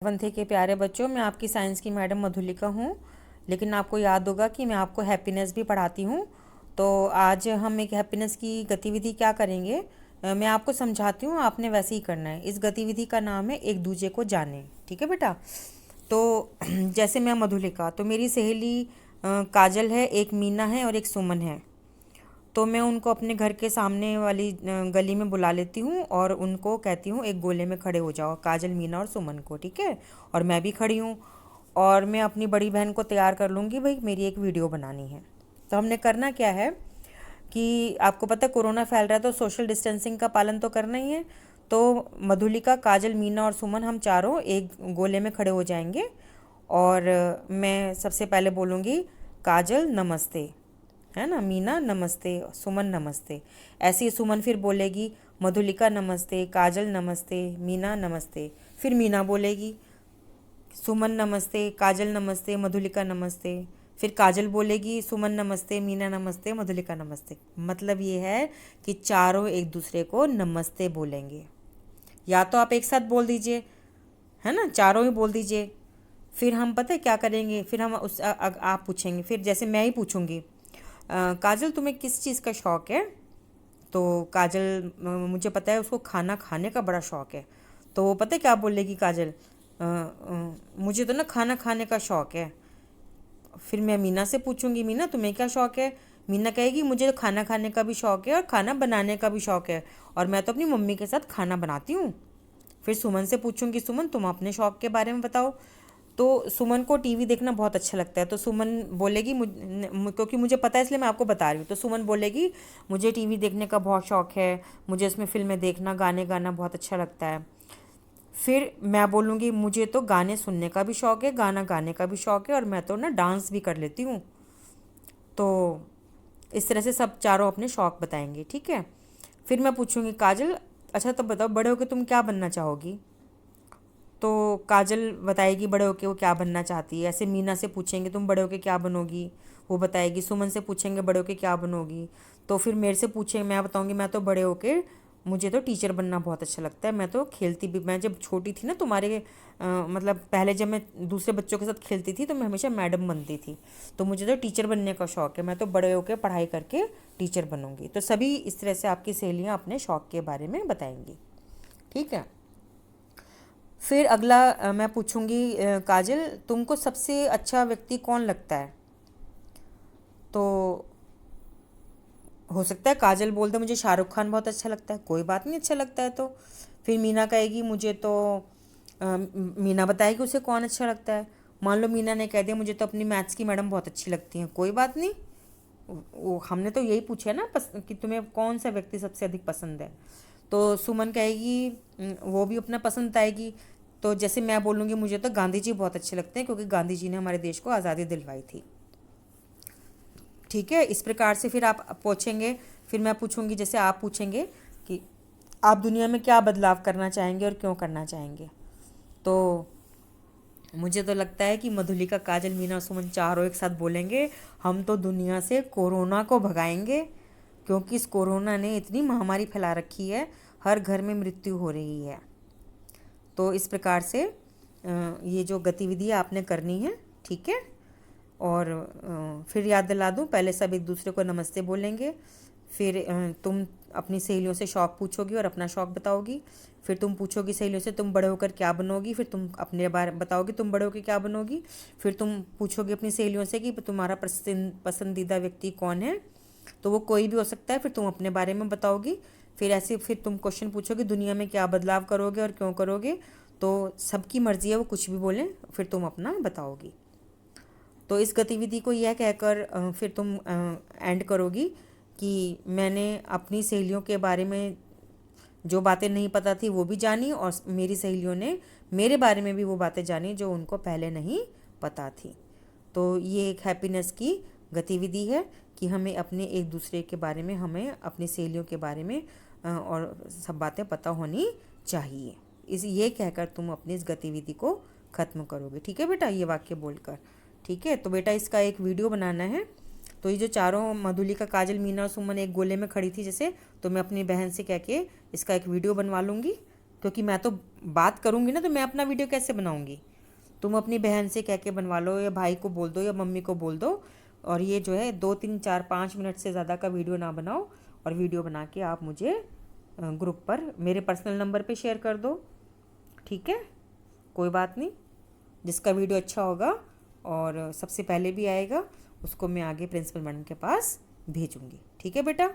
One थे के प्यारे बच्चों, मैं आपकी साइंस की मैडम मधुलिका हूँ। लेकिन आपको याद होगा कि मैं आपको हैप्पीनेस भी पढ़ाती हूँ। तो आज हम एक हैप्पीनेस की गतिविधि क्या करेंगे, मैं आपको समझाती हूँ, आपने वैसे ही करना है। इस गतिविधि का नाम है एक दूजे को जाने। ठीक है बेटा। तो जैसे मैं मधुलिका, तो मेरी सहेली काजल है, एक मीना है और एक सुमन है। तो मैं उनको अपने घर के सामने वाली गली में बुला लेती हूँ और उनको कहती हूँ एक गोले में खड़े हो जाओ, काजल, मीना और सुमन को। ठीक है। और मैं भी खड़ी हूँ और मैं अपनी बड़ी बहन को तैयार कर लूँगी, भाई मेरी एक वीडियो बनानी है। तो हमने करना क्या है कि आपको पता है कोरोना फैल रहा है, तो सोशल डिस्टेंसिंग का पालन तो करना ही है। तो मधुलिका, काजल, मीना और सुमन, हम चारों एक गोले में खड़े हो जाएंगे और मैं सबसे पहले बोलूँगी काजल नमस्ते, है ना, मीना नमस्ते, सुमन नमस्ते। ऐसे ही सुमन फिर बोलेगी मधुलिका नमस्ते, काजल नमस्ते, मीना नमस्ते। फिर मीना बोलेगी सुमन नमस्ते, काजल नमस्ते, मधुलिका नमस्ते। फिर काजल बोलेगी सुमन नमस्ते, मीना नमस्ते, मधुलिका नमस्ते। मतलब ये है कि चारों एक दूसरे को नमस्ते बोलेंगे। या तो आप एक साथ बोल दीजिए, है ना, चारों ही बोल दीजिए। फिर हम पता है क्या करेंगे, फिर हम आप पूछेंगे, फिर जैसे मैं ही पूछूंगी, काजल तुम्हें किस चीज़ का शौक़ है? तो काजल, मुझे पता है उसको खाना खाने का बड़ा शौक़ है। तो वो पता है क्या बोलेगी काजल, मुझे तो ना खाना खाने का शौक़ है। फिर मैं मीना से पूछूंगी, मीना तुम्हें क्या शौक़ है? मीना कहेगी मुझे खाना खाने का भी शौक़ है और खाना बनाने का भी शौक़ है, और मैं तो अपनी मम्मी के साथ खाना बनाती हूँ। फिर सुमन से पूछूंगी, सुमन तुम अपने शौक़ के बारे में बताओ। तो सुमन को टीवी देखना बहुत अच्छा लगता है। तो सुमन बोलेगी क्योंकि मुझे पता है इसलिए मैं आपको बता रही हूँ। तो सुमन बोलेगी मुझे टीवी देखने का बहुत शौक़ है, मुझे इसमें फिल्में देखना, गाने गाना बहुत अच्छा लगता है। फिर मैं बोलूँगी मुझे तो गाने सुनने का भी शौक़ है, गाना गाने का भी शौक़ है, और मैं तो ना डांस भी कर लेती हूँ। तो इस तरह से सब चारों अपने शौक़ बताएंगे। ठीक है। फिर मैं पूछूंगी काजल, अच्छा तो बताओ बड़े होकर तुम क्या बनना चाहोगी? तो काजल बताएगी बड़े होके वो क्या बनना चाहती है। ऐसे मीना से पूछेंगे तुम बड़े होके क्या बनोगी, वो बताएगी। सुमन से पूछेंगे बड़े होके क्या बनोगी, तो फिर मेरे से पूछेंगे, मैं बताऊंगी मैं तो बड़े होके मुझे तो टीचर बनना बहुत अच्छा लगता है। मैं तो खेलती भी, मैं जब छोटी थी ना तुम्हारे मतलब पहले जब मैं दूसरे बच्चों के साथ खेलती थी तो मैं हमेशा मैडम बनती थी। तो मुझे तो टीचर बनने का शौक़ है, मैं तो बड़े होकर पढ़ाई करके टीचर बनूंगी। तो सभी इस तरह से आपकी सहेलियाँ अपने शौक़ के बारे में बताएंगी। ठीक है। फिर अगला मैं पूछूंगी, काजल तुमको सबसे अच्छा व्यक्ति कौन लगता है? तो हो सकता है काजल बोल दे मुझे शाहरुख खान बहुत अच्छा लगता है, कोई बात नहीं, अच्छा लगता है तो। फिर मीना कहेगी मुझे तो मीना बताएगी उसे कौन अच्छा लगता है। मान लो मीना ने कह दिया मुझे तो अपनी मैथ्स की मैडम बहुत अच्छी लगती हैं, कोई बात नहीं, वो हमने तो यही पूछा है ना कि तुम्हें कौन सा व्यक्ति सबसे अधिक पसंद है। तो सुमन कहेगी वो भी अपना पसंद बताएगी। तो जैसे मैं बोलूँगी मुझे तो गांधी जी बहुत अच्छे लगते हैं क्योंकि गांधी जी ने हमारे देश को आज़ादी दिलवाई थी। ठीक है। इस प्रकार से फिर आप पूछेंगे, फिर मैं पूछूंगी, जैसे आप पूछेंगे कि आप दुनिया में क्या बदलाव करना चाहेंगे और क्यों करना चाहेंगे। तो मुझे तो लगता है कि मधुलिका, काजल, मीना और सुमन चारों एक साथ बोलेंगे हम तो दुनिया से कोरोना को भगाएंगे, क्योंकि इस कोरोना ने इतनी महामारी फैला रखी है, हर घर में मृत्यु हो रही है। तो इस प्रकार से ये जो गतिविधि आपने करनी है। ठीक है। और फिर याद दिला दूँ, पहले सब एक दूसरे को नमस्ते बोलेंगे। फिर तुम अपनी सहेलियों से शौक़ पूछोगी और अपना शौक़ बताओगी। फिर तुम पूछोगी सहेलियों से तुम बड़े होकर क्या बनोगी, फिर तुम अपने बारे बताओगी तुम बड़े होकर क्या बनोगी। फिर तुम पूछोगी अपनी सहेलियों से कि तुम्हारा पसंदीदा व्यक्ति कौन है, तो वो कोई भी हो सकता है। फिर तुम अपने बारे में बताओगी। फिर ऐसे फिर तुम क्वेश्चन पूछोगे दुनिया में क्या बदलाव करोगे और क्यों करोगे। तो सबकी मर्ज़ी है, वो कुछ भी बोलें, फिर तुम अपना बताओगी। तो इस गतिविधि को यह कहकर फिर तुम एंड करोगी कि मैंने अपनी सहेलियों के बारे में जो बातें नहीं पता थी वो भी जानी, और मेरी सहेलियों ने मेरे बारे में भी वो बातें जानी जो उनको पहले नहीं पता थी। तो ये एक हैप्पीनेस की गतिविधि है कि हमें अपने एक दूसरे के बारे में, हमें अपनी सहेलियों के बारे में और सब बातें पता होनी चाहिए। ये कहकर तुम अपनी इस गतिविधि को ख़त्म करोगे। ठीक है बेटा, ये वाक्य बोलकर। ठीक है। तो बेटा इसका एक वीडियो बनाना है। तो ये जो चारों मधुलिका, काजल, मीना और सुमन एक गोले में खड़ी थी जैसे, तो मैं अपनी बहन से कह के इसका एक वीडियो बनवा लूँगी। क्योंकि मैं तो बात करूँगी ना, तो मैं अपना वीडियो कैसे बनाऊँगी। तुम अपनी बहन से कह के बनवा लो, या भाई को बोल दो, या मम्मी को बोल दो। और ये जो है 2 3 4 5 मिनट से ज़्यादा का वीडियो ना बनाओ, और वीडियो बना के आप मुझे ग्रुप पर मेरे पर्सनल नंबर पे शेयर कर दो। ठीक है, कोई बात नहीं। जिसका वीडियो अच्छा होगा और सबसे पहले भी आएगा, उसको मैं आगे प्रिंसिपल मैडम के पास भेजूँगी। ठीक है बेटा।